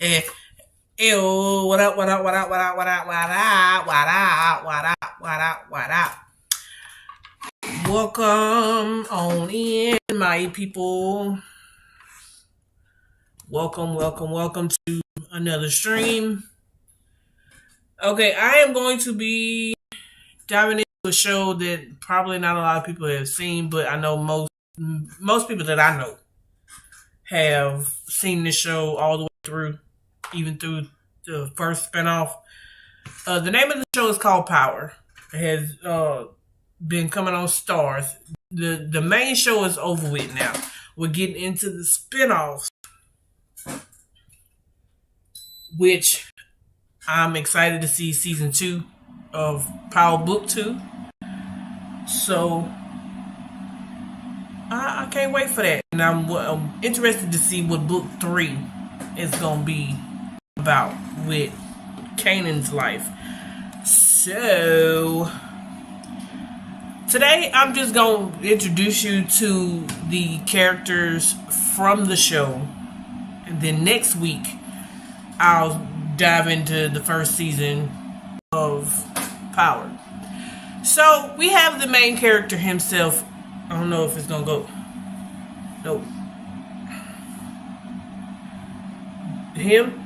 Eh, Ew, what up, what up, what up, what up, what up, what up, what up, what up, what up, what up. Welcome on in, my people. Welcome to another stream. Okay, I am going to be diving into a show that probably not a lot of people have seen, but I know most people that I know have seen this show all the way through, even through the first spinoff. The name of the show is called Power. It has been coming on Stars. The main show is over with now. We're getting into the spinoffs, which I'm excited to see season 2 of Power Book 2. So I can't wait for that. And I'm interested to see what Book 3 is going to be about with Kanan's life. So today I'm just going to introduce you to the characters from the show. And then next week I'll dive into the first season of Power. So we have the main character himself. I don't know if it's gonna go. Nope. Him,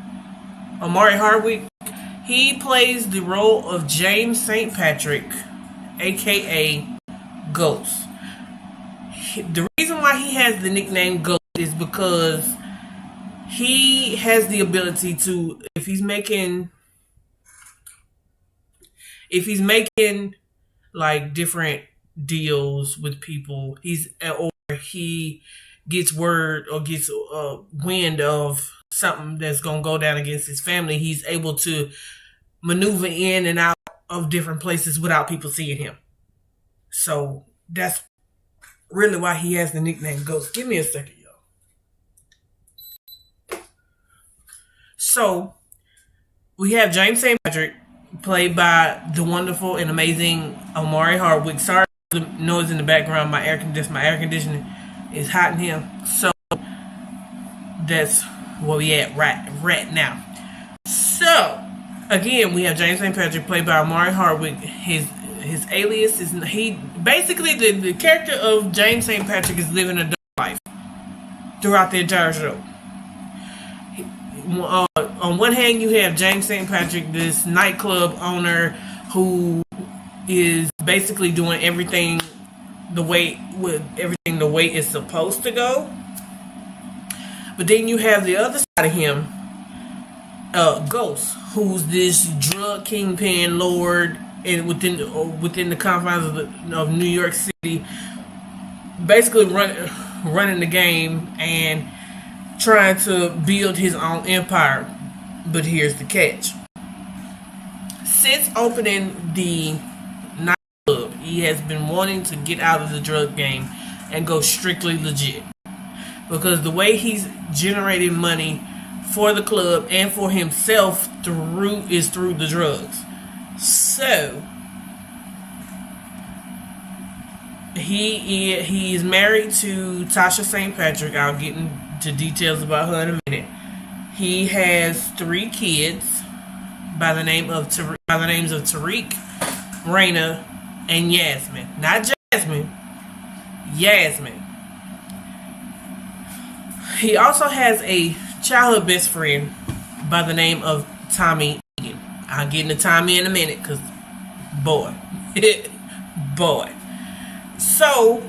Omari Harwick. He plays the role of James St. Patrick, aka Ghost. The reason why he has the nickname Ghost is because he has the ability to, if he's making like different deals with people, or he gets word or gets wind of something that's gonna go down against his family, he's able to maneuver in and out of different places without people seeing him. So that's really why he has the nickname Ghost. Give me a second, y'all. So we have James St. Patrick, played by the wonderful and amazing Omari Harwick. Sorry for the noise in the background. My air conditioning is hot in here. So that's where we at right now. So again, we have James St. Patrick, played by Omari Harwick. His alias is the character of James St. Patrick is living a dark life throughout the entire show. On one hand, you have James St. Patrick, this nightclub owner who is basically doing everything the way it's supposed to go. But then you have the other side of him, Ghost, who's this drug kingpin lord, and within the confines of New York City, basically running the game and trying to build his own empire. But here's the catch. Since opening the nightclub, he has been wanting to get out of the drug game and go strictly legit. Because the way he's generating money for the club and for himself through the drugs. So he is married to Tasha St. Patrick. I'll get into details about her in a minute. He has 3 kids by the names of Tariq, Rayna, and Yasmin. Not Jasmine, Yasmin. He also has a childhood best friend by the name of Tommy Egan. I'll get into Tommy in a minute, because boy. So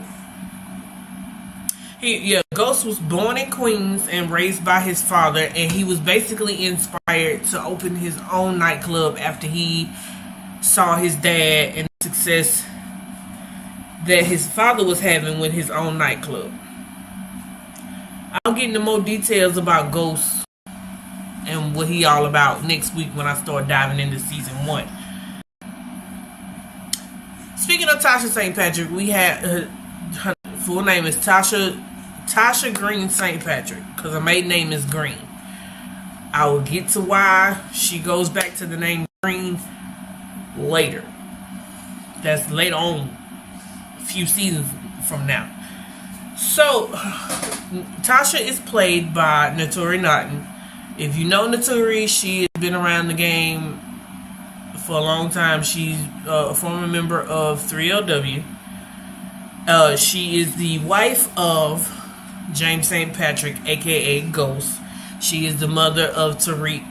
Ghost was born in Queens and raised by his father, and he was basically inspired to open his own nightclub after he saw his dad and the success that his father was having with his own nightclub. I'll get into more details about Ghost and what he all about next week when I start diving into season 1. Speaking of Tasha St. Patrick, we had her full name is Tasha Green St. Patrick, because her maiden name is Green. I will get to why she goes back to the name Green later. That's later on, a few seasons from now. So Tasha is played by Naturi Naughton. If you know Naturi, she has been around the game for a long time. She's a former member of 3LW. She is the wife of James St. Patrick, aka Ghost. She is the mother of Tariq,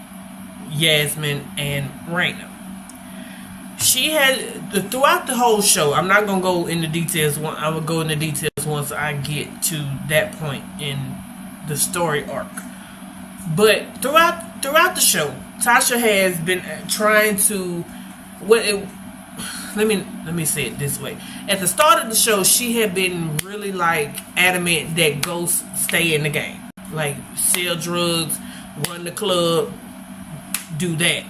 Yasmin, and Rayna. She had, throughout the whole show, I'm not going to go into details. I will go into details once I get to that point in the story arc. But throughout the show, Tasha has been trying to, let me say it this way. At the start of the show, she had been really adamant that Ghost stay in the game, sell drugs, run the club, do that.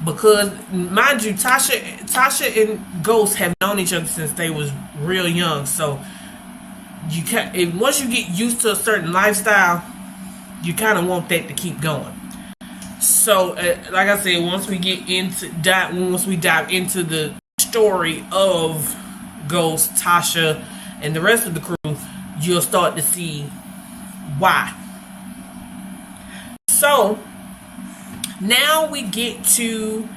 Because mind you, Tasha and Ghost have known each other since they was real young. So once you get used to a certain lifestyle, you kind of want that to keep going. So, like I said, once we dive into the story of Ghost, Tasha, and the rest of the crew, you'll start to see why. So, now we get to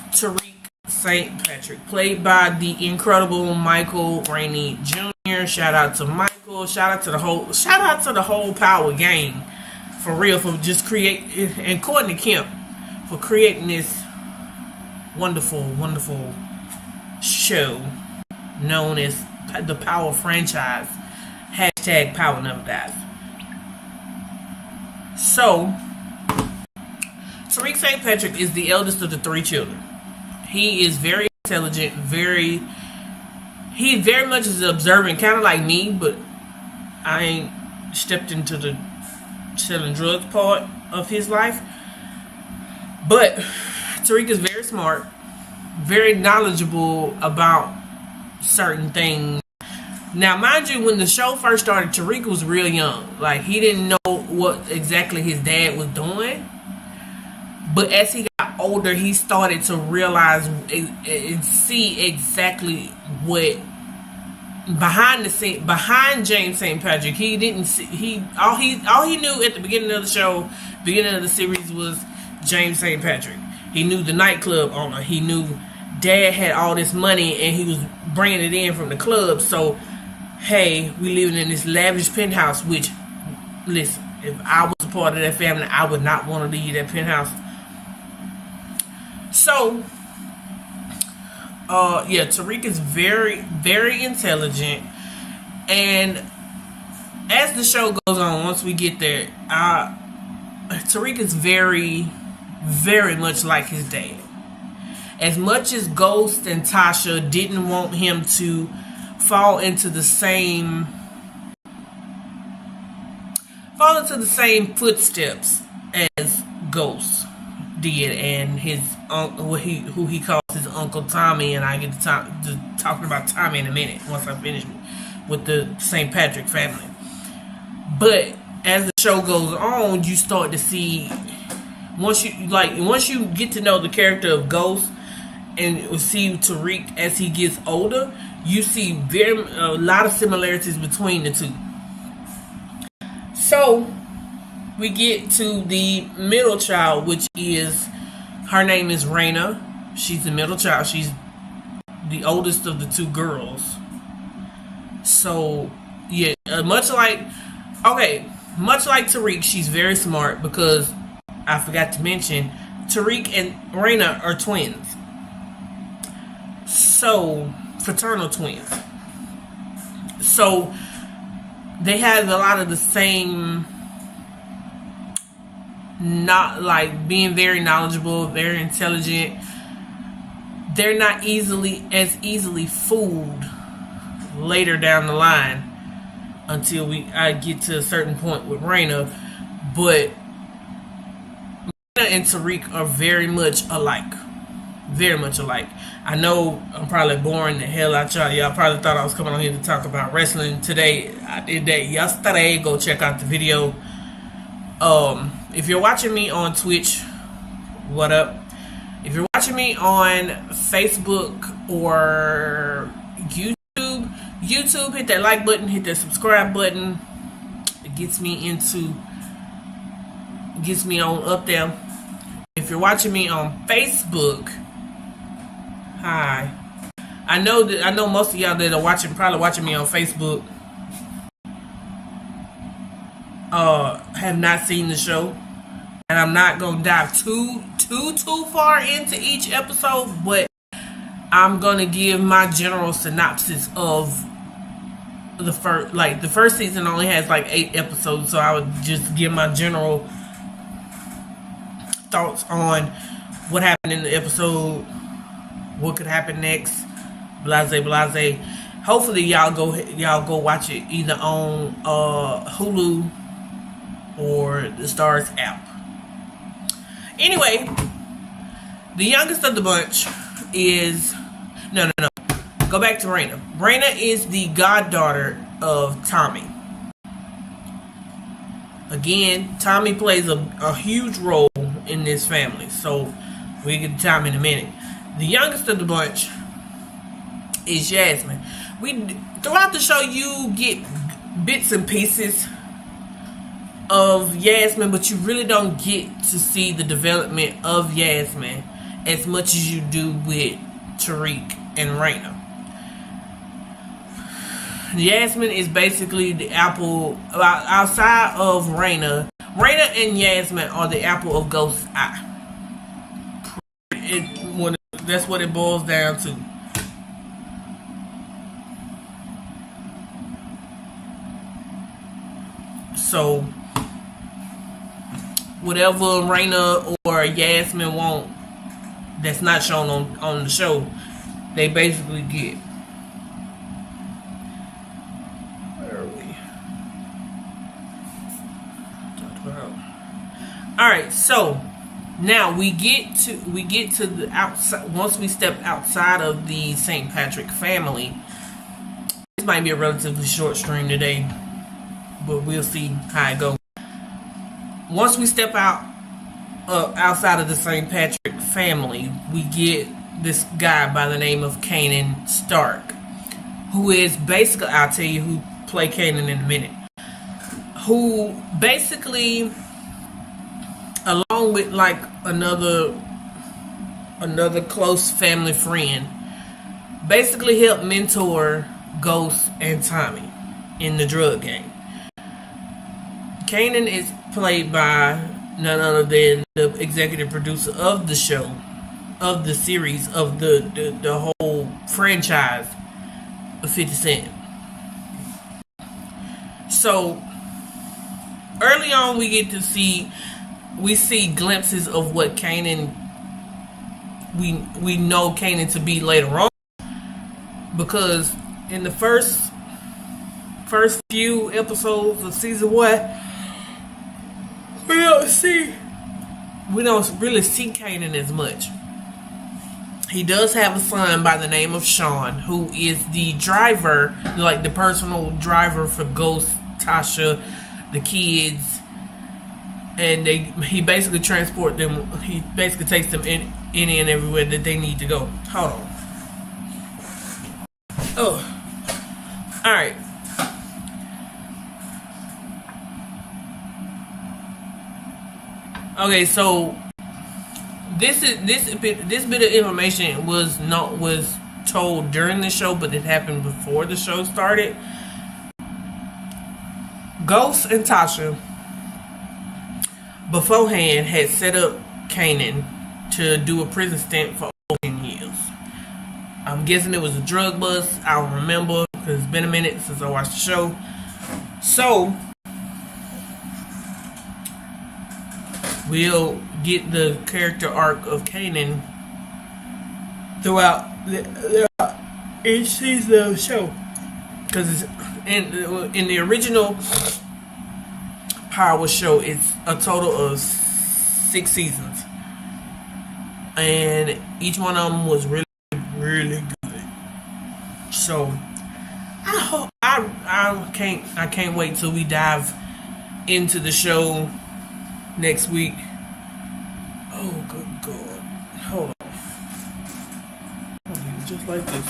Tariq St. Patrick, played by the incredible Michael Rainey Jr. Shout out to Michael. Shout out to the whole Power gang. For real, for just and Courtney Kemp for creating this wonderful, wonderful show known as the Power franchise. Hashtag Power Never Dies. So, Tariq St. Patrick is the eldest of the 3 children. He is very intelligent, he very much is observant, kind of like me, but I ain't stepped into the selling drugs part of his life. But Tariq is very smart, very knowledgeable about certain things. Now, mind you, when the show first started, Tariq was real young. He didn't know what exactly his dad was doing. But as he got older, he started to realize and see exactly what behind James St. Patrick. He didn't see all he knew at the beginning of the show, beginning of the series, was James St. Patrick. He knew the nightclub owner. He knew Dad had all this money and he was bringing it in from the club. So, hey, we living in this lavish penthouse. Which, listen, if I was a part of that family, I would not want to leave that penthouse. So, Tariq is very, very intelligent, and as the show goes on, once we get there, Tariq is very, very much like his dad. As much as Ghost and Tasha didn't want him to fall into the same footsteps as Ghost did, and his who he calls his Uncle Tommy, and I get to talking about Tommy in a minute once I finish with the St. Patrick family. But as the show goes on, you start to see once you get to know the character of Ghost and see Tariq as he gets older, you see a lot of similarities between the two. So we get to the middle child, which is, her name is Rayna. She's the middle child. She's the oldest of the 2 girls. So, yeah, much like Tariq, she's very smart, because I forgot to mention, Tariq and Rayna are twins. So, fraternal twins. So, they have a lot of the same, being very knowledgeable, very intelligent. They're not as easily fooled later down the line until I get to a certain point with Rayna. But Rayna and Tariq are very much alike. Very much alike. I know I'm probably boring the hell out y'all. Y'all probably thought I was coming on here to talk about wrestling today. I did that yesterday. Go check out the video. If you're watching me on Twitch, what up? If you're watching me on Facebook or YouTube, hit that like button, hit that subscribe button. It gets me into gets me on up there. If you're watching me on Facebook, hi. I know most of y'all that are probably watching me on Facebook, have not seen the show, and I'm not gonna dive too far into each episode, but I'm gonna give my general synopsis of the first season only has like 8 episodes, so I would just give my general thoughts on what happened in the episode, what could happen next, blase. Hopefully y'all go watch it either on Hulu or the Stars app. Anyway, the youngest of the bunch is no. Go back to Rayna. Rayna is the goddaughter of Tommy. Again, Tommy plays a huge role in this family, so we'll get to Tommy in a minute. The youngest of the bunch is Yasmin. Throughout the show, you get bits and pieces of Yasmin, but you really don't get to see the development of Yasmin as much as you do with Tariq and Rayna. Yasmin is basically the apple outside of Rayna. Rayna and Yasmin are the apple of Ghost's eye. That's what it boils down to. So, whatever Rayna or Yasmin want that's not shown on the show, they basically get. Where are we? Alright, so now we get to the outside. Once we step outside of the St. Patrick family, this might be a relatively short stream today, but we'll see how it goes. Once we step outside of the St. Patrick family, we get this guy by the name of Kanan Stark, who is basically, I'll tell you who played Kanan in a minute, who basically, along with like another close family friend, basically helped mentor Ghost and Tommy in the drug game. Kanan is played by none other than the executive producer of the show, of the series, of the whole franchise of 50 Cent. So early on we see glimpses of what Kanan we know Kanan to be later on, because in the first few episodes of season 1, we don't really see Kanan as much. He does have a son by the name of Sean, who is the driver, like the personal driver for Ghost, Tasha, the kids, and he basically transport them. He basically takes them in and everywhere that they need to go. Hold on. Oh, all right. Okay, so this bit of information was told during the show, but it happened before the show started. Ghost and Tasha beforehand had set up Kanan to do a prison stint for over 10 years. I'm guessing it was a drug bust. I don't remember because it's been a minute since I watched the show. So we'll get the character arc of Kanan throughout each season of the show, because in the original Power show, it's a total of 6 seasons, and each one of them was really, really good. So I can't wait till we dive into the show next week. Oh, good God. Hold on. I'll do it just like this.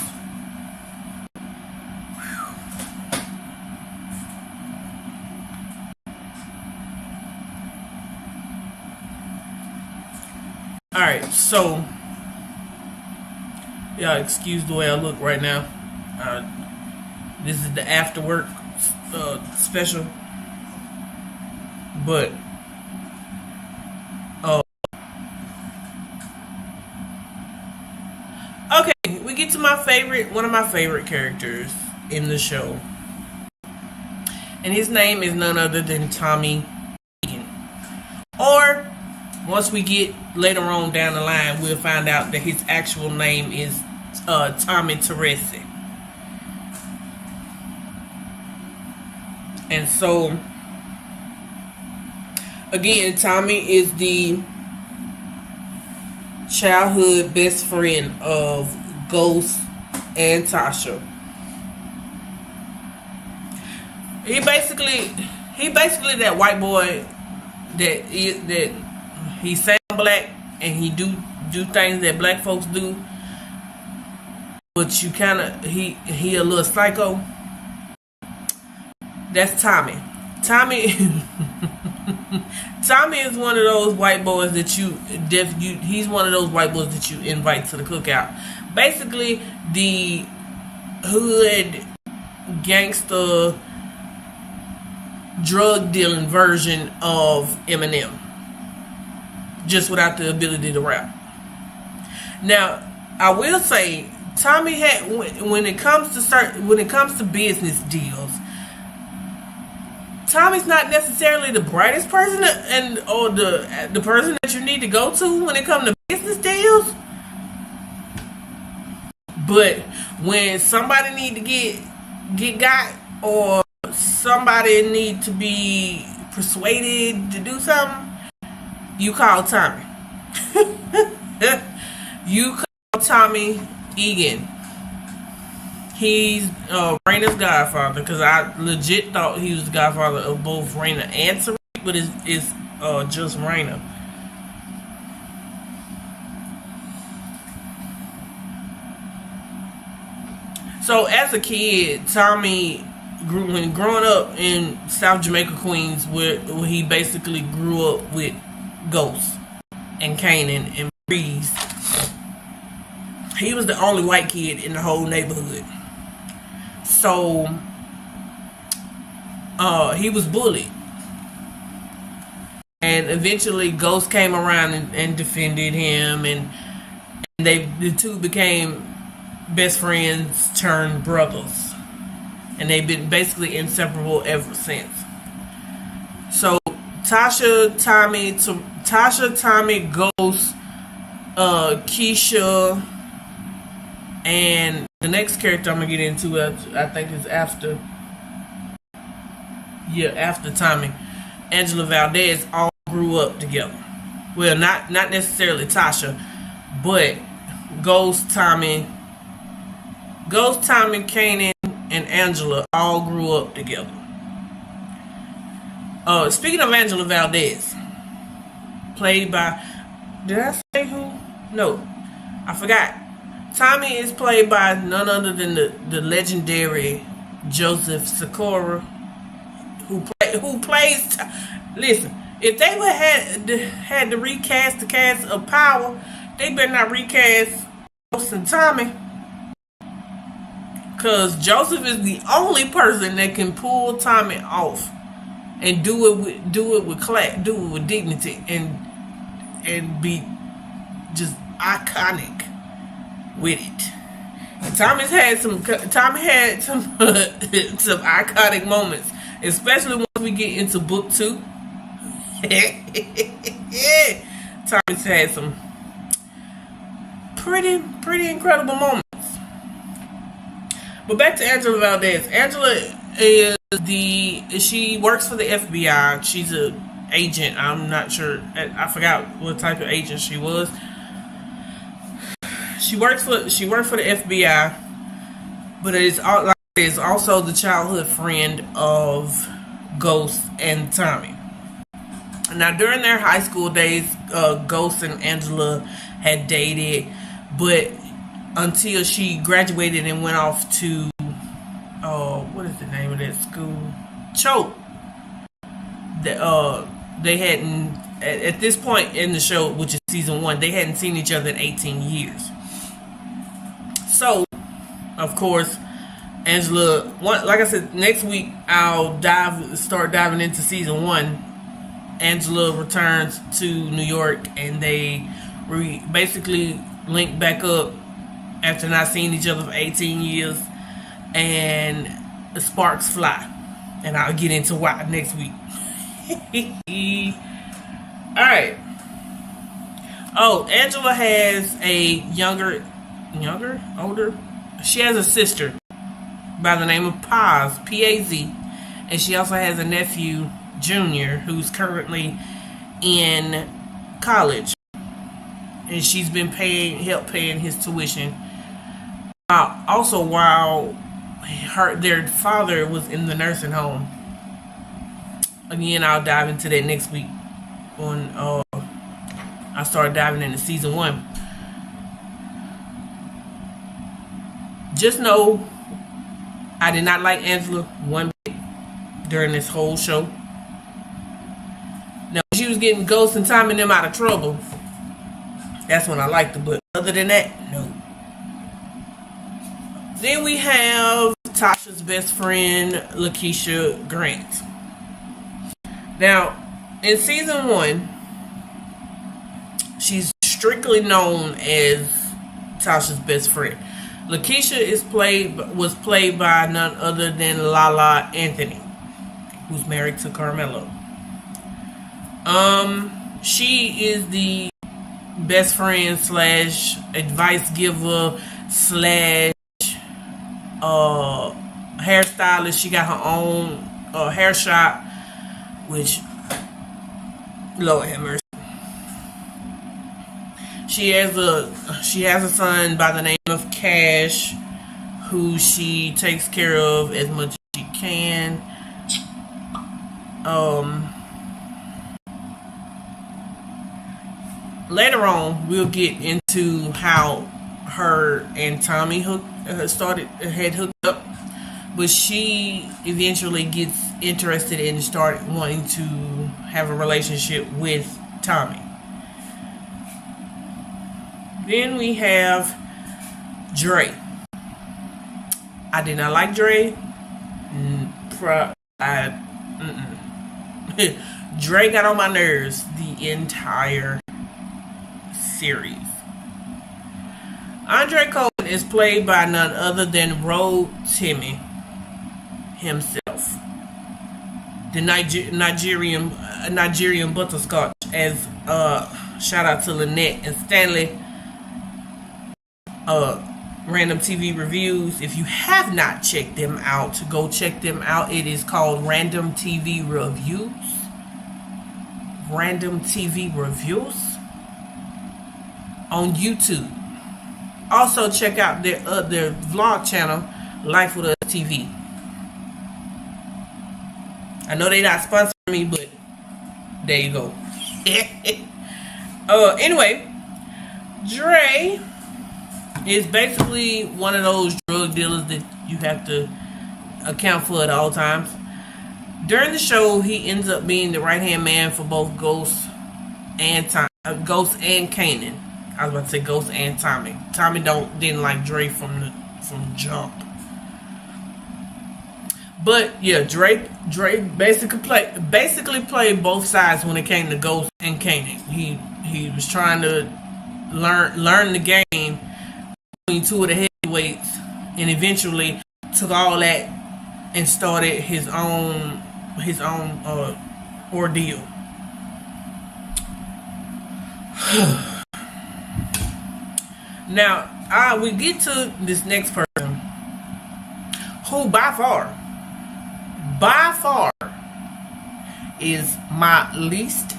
Alright, so y'all excuse the way I look right now. This is the after work special. But okay, we get to one of my favorite characters in the show. And his name is none other than Tommy Egan. Or once we get later on down the line, we'll find out that his actual name is Tommy Teresi. And so, again, Tommy is the childhood best friend of Ghost and Tasha. He basically that white boy that he sound black and he do things that black folks do, but you kind of he a little psycho. That's Tommy. Tommy is one of those white boys that he's one of those white boys that you invite to the cookout. Basically, the hood gangster drug dealing version of Eminem, just without the ability to rap. Now, I will say, Tommy had when it comes to business deals, Tommy's not necessarily the brightest person or the person that you need to go to when it comes to business deals. But when somebody need to get got, or somebody need to be persuaded to do something, you call Tommy. You call Tommy Egan. He's Rayna's godfather, because I legit thought he was the godfather of both Rayna and Tariq, but it's just Rayna. So as a kid, Tommy growing up in South Jamaica, Queens, where he basically grew up with Ghost and Kanan and Breeze. He was the only white kid in the whole neighborhood. So he was bullied. And eventually Ghost came around and defended him, and the two became best friends turned brothers. And they've been basically inseparable ever since. So Tasha, Tommy, Ghost, Keisha, and the next character I'm gonna get into, I think is after Tommy, Angela Valdez, all grew up together. Well, not necessarily Tasha, but Ghost, Tommy, Kanan, and Angela all grew up together. Speaking of Angela Valdez, played by, did I say who? No, I forgot. Tommy is played by none other than the legendary Joseph Sikora, who plays. Listen, if they would had to recast the cast of Power, they better not recast Ghost and Tommy, because Joseph is the only person that can pull Tommy off and do it with class, do it with dignity, and be just iconic with it. And Tommy had some some iconic moments, especially once we get into book 2. Tommy's had some pretty incredible moments. But back to Angela Valdez. Angela she works for the FBI. She's an agent. I'm not sure. I forgot what type of agent she was. She worked for the FBI, but it's also the childhood friend of Ghost and Tommy. Now, during their high school days, Ghost and Angela had dated, but until she graduated and went off to what is the name of that school? Choke. They hadn't at this point in the show, which is season 1, they hadn't seen each other in 18 years. So, of course, Angela, like I said, next week I'll start diving into season 1. Angela returns to New York, and they basically link back up after not seeing each other for 18 years, and the sparks fly. And I'll get into why next week. Alright. Oh, Angela has a older? She has a sister by the name of Paz, P-A-Z. And she also has a nephew, Junior, who's currently in college. And she's been help paying his tuition. Also, while their father was in the nursing home. Again, I'll dive into that next week. I started diving into season 1. Just know, I did not like Angela one bit during this whole show. Now, when she was getting Ghost and Tommy and them out of trouble, that's when I liked her. But other than that, no. Then we have Tasha's best friend, Lakeisha Grant. Now, in season 1, she's strictly known as Tasha's best friend. Lakeisha was played by none other than Lala Anthony, who's married to Carmelo. She is the best friend / advice giver / hairstylist. She got her own hair shop, which, Lord have mercy. She has a son by the name of Cash, who she takes care of as much as she can. Later on, we'll get into how her and Tommy had hooked up, but she eventually gets interested and started wanting to have a relationship with Tommy. Then we have Dre. I did not like Dre. Dre got on my nerves the entire series. Andre Cohen is played by none other than Road Timmy himself, the Nigerian butterscotch. As shout out to Lynette and Stanley. Random TV Reviews. If you have not checked them out, go check them out. It is called Random TV Reviews. Random TV Reviews on YouTube. Also check out their vlog channel, Life with Us TV. I know they're not sponsoring me, but there you go. Anyway, Dre is basically one of those drug dealers that you have to account for at all times. During the show, he ends up being the right-hand man for both Ghost and Kanan. I was about to say Ghost and Tommy. Tommy didn't like Dre from jump. But yeah, Dre basically played both sides when it came to Ghost and Kanan. He was trying to learn the game between two of the heavyweights, and eventually took all that and started his own ordeal. Now, we get to this next person, who by far is my least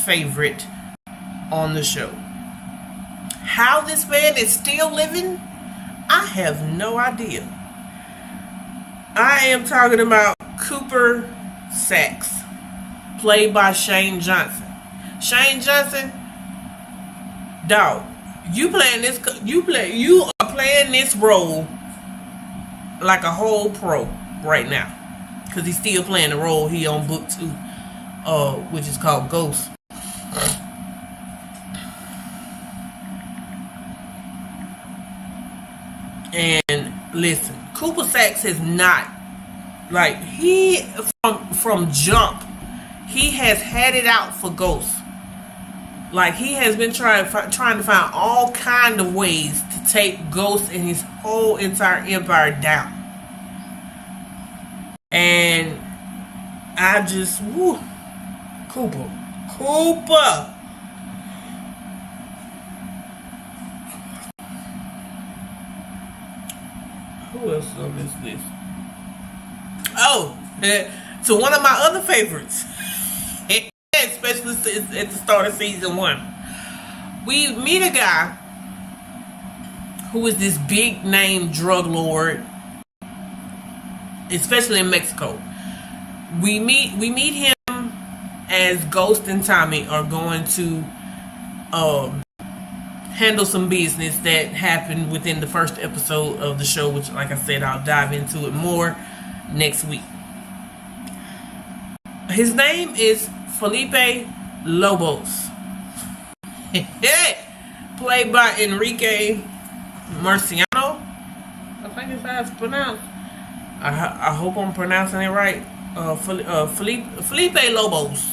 favorite on the show. How this man is still living, I have no idea. I am talking about Cooper Saxe, played by Shane Johnson. Shane Johnson, dog, you are playing this role like a whole pro right now, because he's still playing the role he on book 2, which is called Ghost. And listen, Cooper Saxe has not, like, he from jump, he has had it out for Ghost. Like, he has been trying to find all kind of ways to take Ghost and his whole entire empire down. And I just, woo, Cooper. Who else on this list? Oh, so one of my other favorites, especially at the start of season 1, we meet a guy who is this big name drug lord, especially in Mexico. We meet him as Ghost and Tommy are going to handle some business that happened within the first episode of the show, which, like I said, I'll dive into it more next week. His name is Felipe Lobos, played by Enrique Marciano. I think it's how it's pronounced. I hope I'm pronouncing it right. Felipe Lobos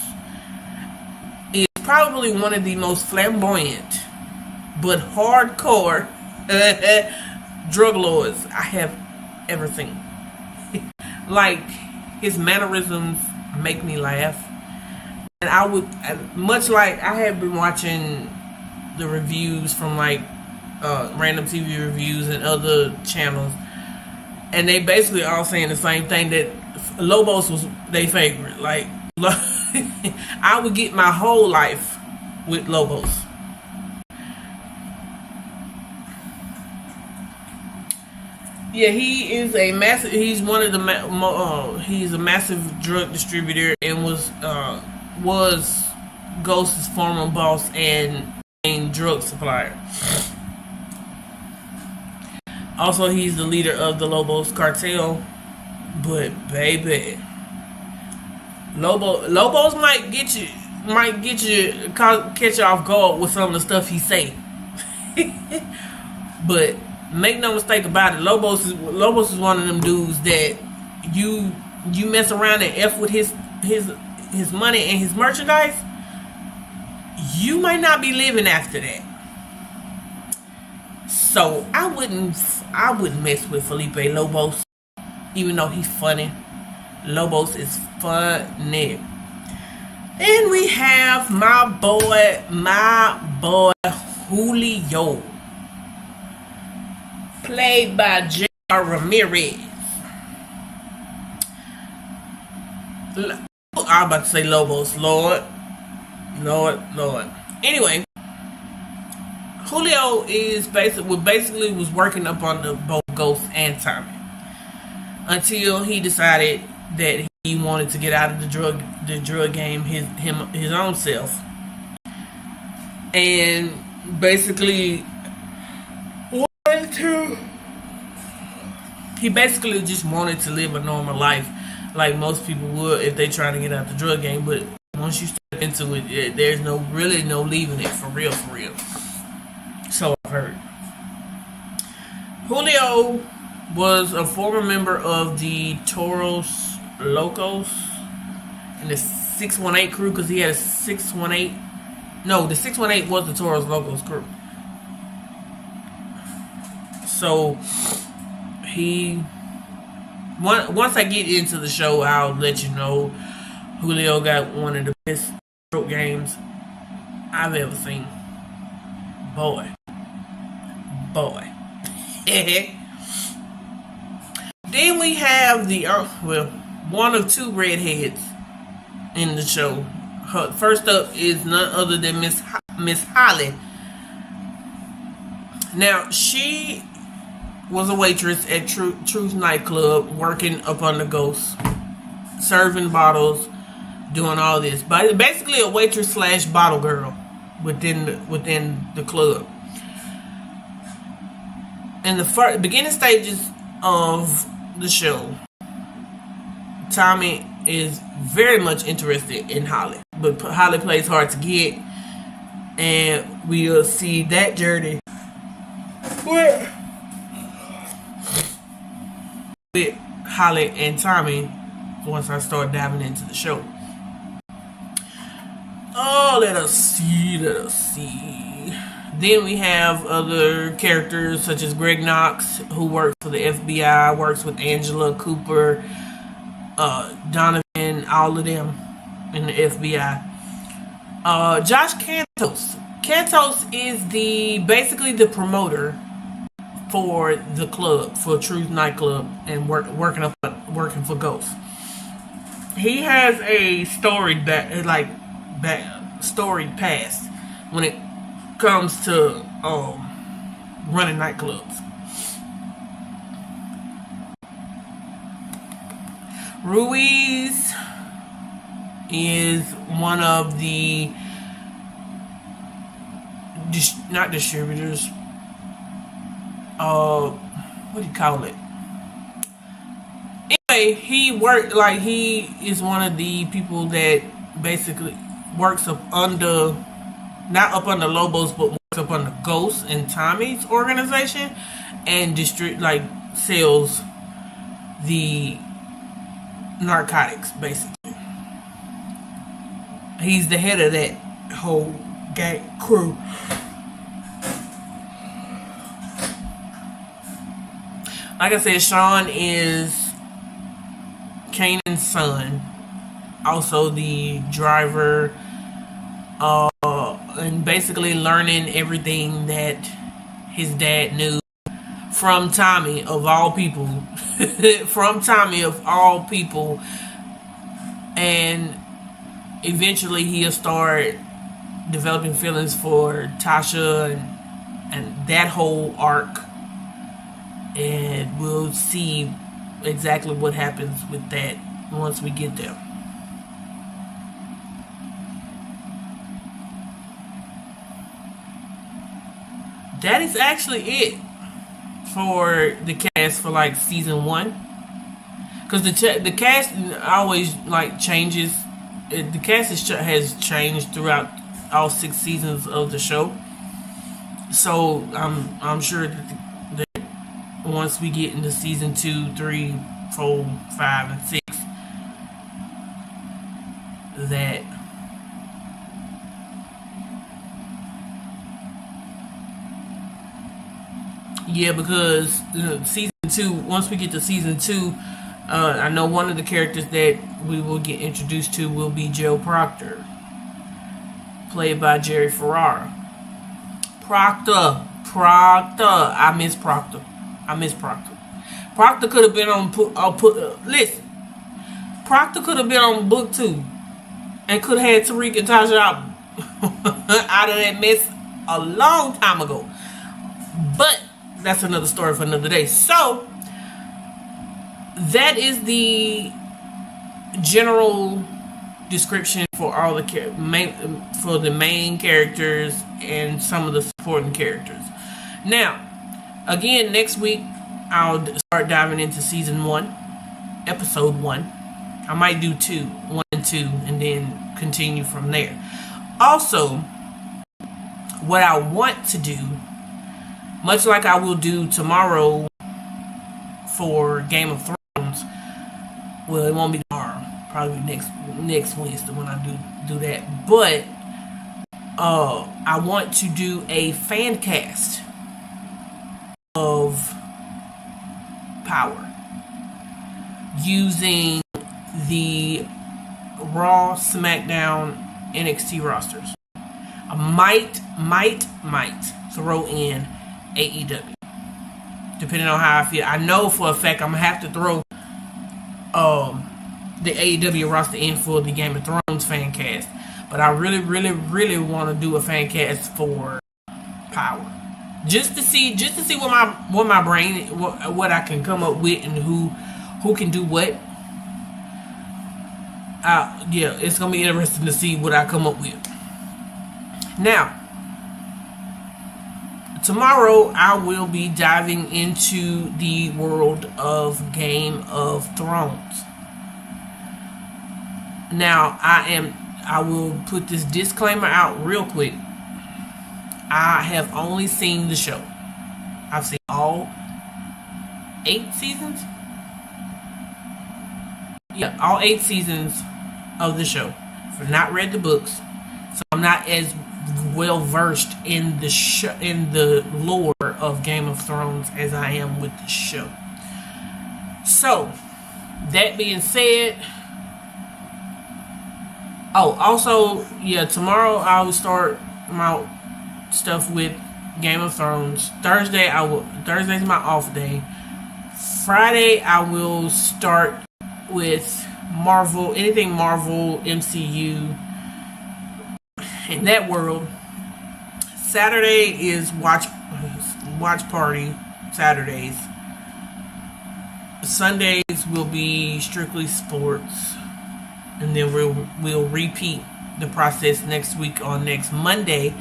is probably one of the most flamboyant but hardcore drug lords I have ever seen. Like, his mannerisms make me laugh. And I would, much like I have been watching the reviews from like random TV reviews and other channels, and they basically all saying the same thing, that Lobos was their favorite. Like, I would get my whole life with Lobos. Yeah, he is a massive. He's one of the. He's a massive drug distributor and was Ghost's former boss and main drug supplier. Also, he's the leader of the Lobos cartel. But baby, Lobos might get you, catch you off guard with some of the stuff he say. But make no mistake about it, Lobos is one of them dudes that you mess around and F with his money and his merchandise, you might not be living after that. So I wouldn't mess with Felipe Lobos, even though he's funny. Lobos is funny. Then we have my boy Julio, played by J.R. Ramirez. I'm about to say Lobos. Lord. Anyway, Julio is basically was working up on both Ghost and Tommy until he decided that he wanted to get out of the drug game his own self, and basically just wanted to live a normal life like most people would if they try to get out the drug game. But once you step into it, there's really no leaving it, for real. So I've heard. Julio was a former member of the Toros Locos and the 618 crew, because he had a 618. No, the 618 was the Toros Locos crew. So once I get into the show, I'll let you know. Julio got one of the best stroke games I've ever seen. Boy. Then we have one of two redheads in the show. First up is none other than Miss Holly. Now, she was a waitress at Truth nightclub, working up on the Ghost, serving bottles, doing all this. But basically a waitress / bottle girl within the club. In the beginning stages of the show, Tommy is very much interested in Holly. but Holly plays hard to get, and we'll see that journey with Holly and Tommy once I start diving into the show. Oh, let us see. Then we have other characters such as Greg Knox, who works for the FBI, works with Angela Cooper, Donovan, all of them in the FBI. Josh Cantos. Cantos is basically the promoter for the club, for Truth Nightclub, and working for Ghost. He has a storied storied past when it comes to running nightclubs. Ruiz is one of the not distributors. What do you call it? Anyway, he is one of the people that basically works up under, not up under Lobos, but works up under Ghost and Tommy's organization, and sells the narcotics, basically. He's the head of that whole gang crew. Like I said, Sean is Kanan's son, also the driver, and basically learning everything that his dad knew from Tommy of all people. And eventually he'll start developing feelings for Tasha and that whole arc, and we'll see exactly what happens with that once we get there. That is actually it for the cast for season 1, because the cast always changes. The cast has changed throughout all 6 seasons of the show, so I'm sure that once we get into season 2, 3, 4, 5, and 6, that because season 2, once we get to season 2, I know one of the characters that we will get introduced to will be Joe Proctor, played by Jerry Ferrara. Proctor. I miss Proctor. Proctor could have been on listen. Proctor could have been on book 2 and could have had Tariq and Tasha out of that mess a long time ago. But that's another story for another day. So that is the general description for all the main characters and some of the supporting characters. Now, again, next week I'll start diving into season 1, episode 1. I might do 1 and 2, and then continue from there. Also, what I want to do, much like I will do tomorrow for Game of Thrones, well, it won't be tomorrow, probably next Wednesday when I do that. But I want to do a fan cast of Power using the Raw, SmackDown, NXT rosters. I might throw in AEW, depending on how I feel. I know for a fact I'm gonna have to throw the AEW roster in for the Game of Thrones fan cast, but I really want to do a fan cast for Power, just to see what my brain, what I can come up with, and who can do what. Yeah, it's gonna be interesting to see what I come up with. Now, tomorrow I will be diving into the world of Game of Thrones. Now, I will put this disclaimer out real quick. I have only seen the show. I've seen all 8 seasons. Yeah, all 8 seasons of the show. I've not read the books, so I'm not as well versed in the in the lore of Game of Thrones as I am with the show. So, that being said, also, yeah, tomorrow I will start my stuff with Game of Thrones. Thursday's my off day. Friday I will start with Marvel, anything Marvel, MCU, in that world. Saturday is watch party Saturdays. Sundays will be strictly sports, and then we'll repeat the process next week on next Monday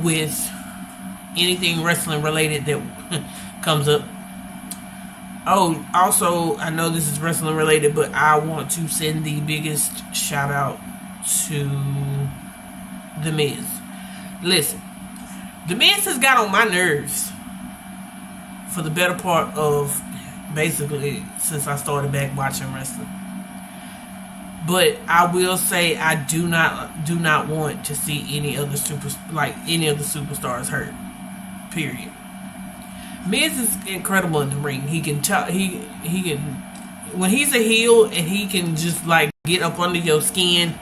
with anything wrestling related that comes up. Oh, also, I know this is wrestling related, but I want to send the biggest shout out to The Miz. Listen, The Miz has got on my nerves for the better part of basically since I started back watching wrestling. But I will say I do not want to see any other superstars hurt. Period. Miz is incredible in the ring. He can tell he can when he's a heel and he can just like get up under your skin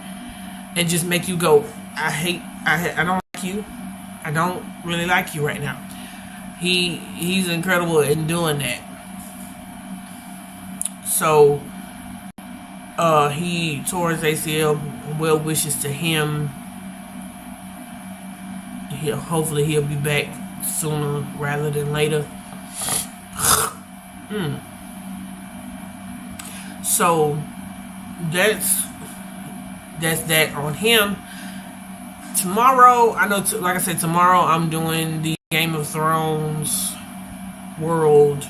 and just make you go, I don't like you. I don't really like you right now. He's incredible in doing that. So he tore his ACL. Well wishes to him. Hopefully he'll be back sooner rather than later. So that's that on him. Tomorrow, I know, like I said, tomorrow I'm doing the Game of Thrones world.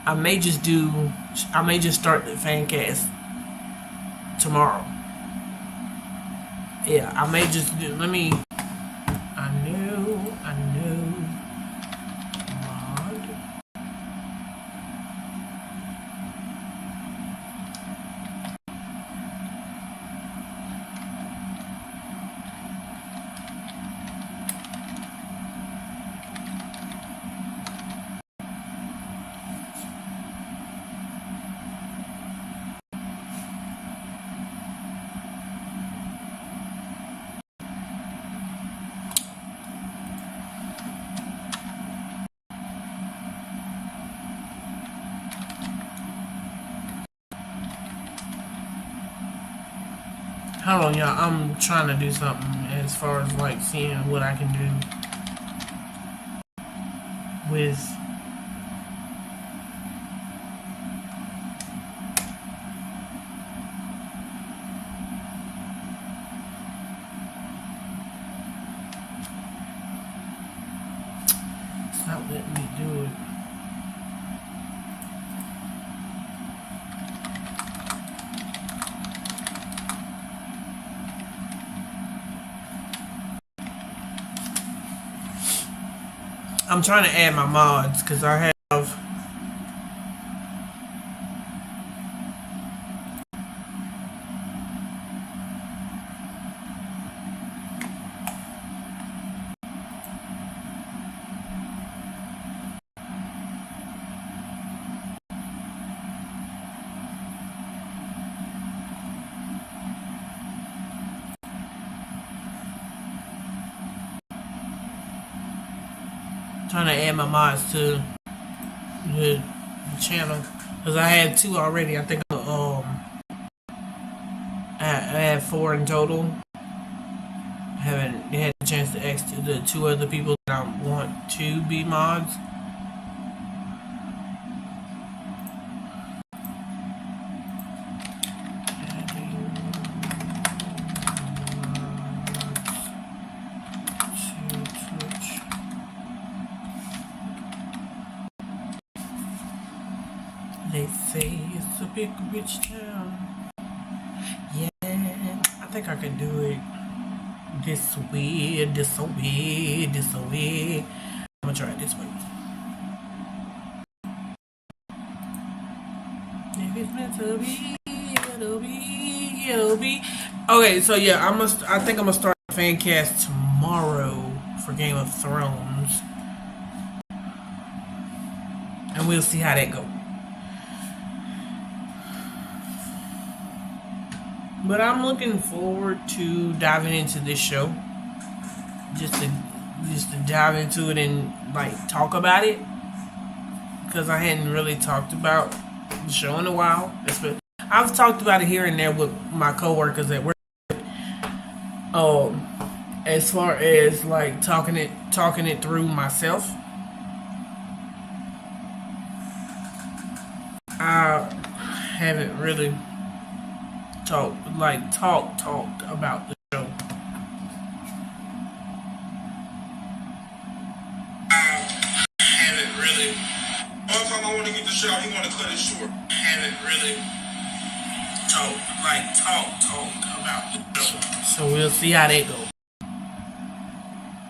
I may just start the fan cast tomorrow. Yeah, I may just do, I know. Hold on, y'all. I'm trying to do something as far as like seeing what I can do with it's not letting me do it. I'm trying to add my mods because I have my mods to the channel because I had 2 already. I think I had 4 in total. I haven't had a chance to ask the 2 other people that I want to be mods. They say it's a big rich town. Yeah. think I can do it this way, this way, this way. I'm gonna try it this way. If it's meant to be, it'll be, it'll be. Okay, so yeah, I think I'm gonna start a fan cast tomorrow for Game of Thrones, and we'll see how that goes. But I'm looking forward to diving into this show, just to dive into it and like talk about it, because I hadn't really talked about the show in a while. I've talked about it here and there with my coworkers at work. As far as like talking it through myself, I haven't really talked about the show. Haven't really. All the time I want to get the show, you want to cut it short. Haven't really talked about the show. So we'll see how that goes.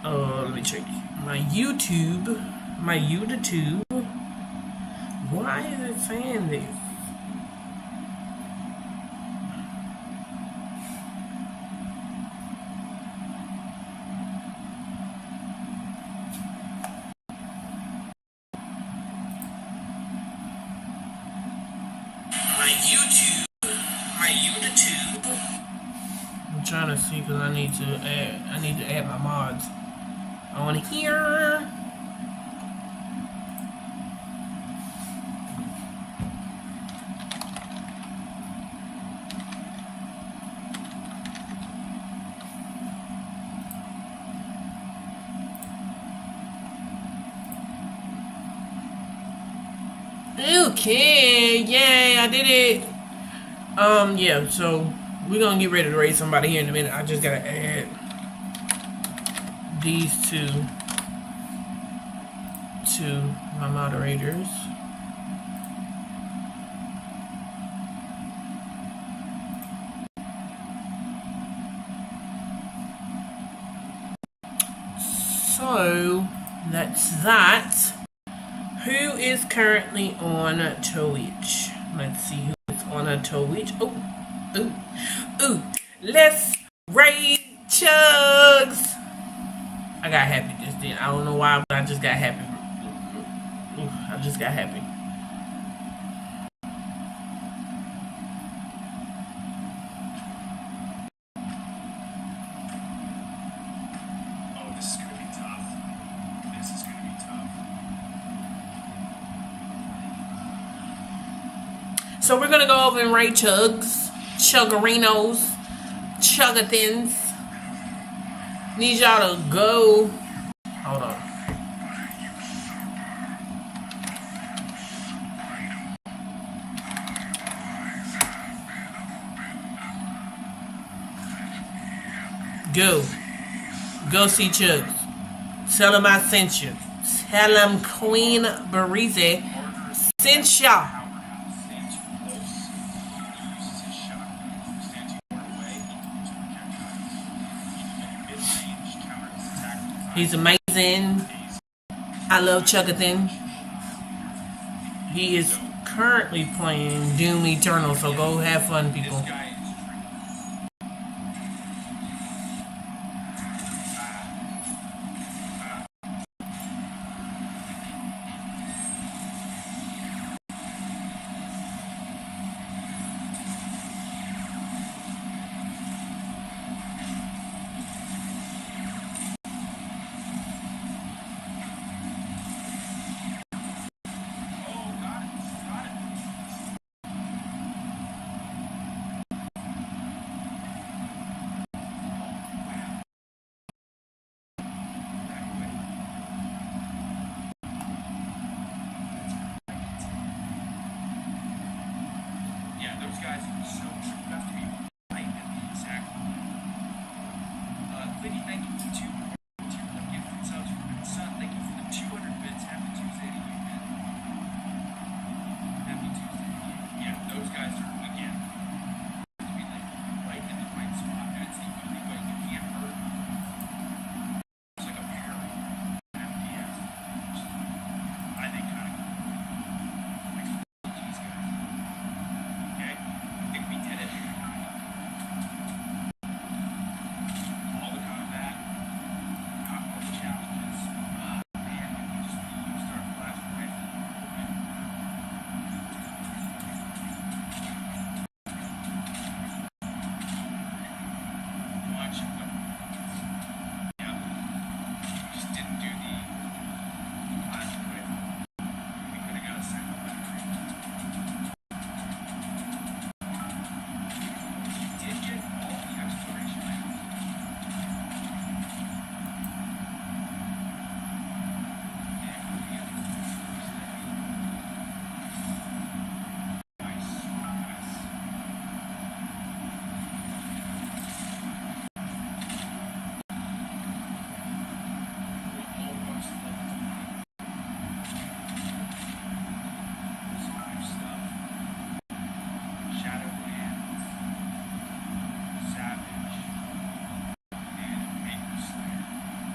Let me check my YouTube. Why is it saying this? My YouTube. I'm trying to see because I need to add my mods on here. Okay, yay, I did it. Yeah, so we're gonna get ready to raise somebody here in a minute. I just gotta add these two to my moderators. So that's that. Who is currently on Twitch? Let's see who is on Twitch. Ooh. Let's raid chugs. I got happy just then. I don't know why, but I just got happy. I just got happy. Oh, this is gonna be tough. So we're gonna go over and rate chugs, chuggarinos, chuggathins. Need y'all to go. Hold on. Go see Chugs. Tell him I sent you. Tell him Queen Barize sent ya. He's amazing. I love Chuggathan. He is currently playing Doom Eternal, so go have fun, people.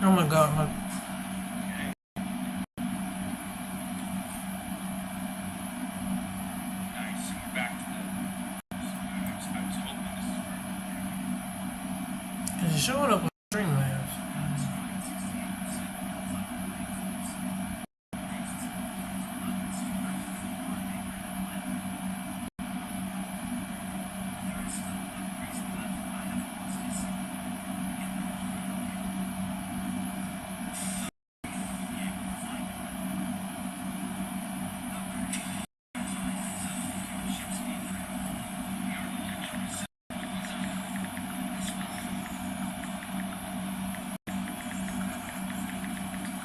Oh my god, Nice. We're back to the. I was hoping this is where. is it showing up?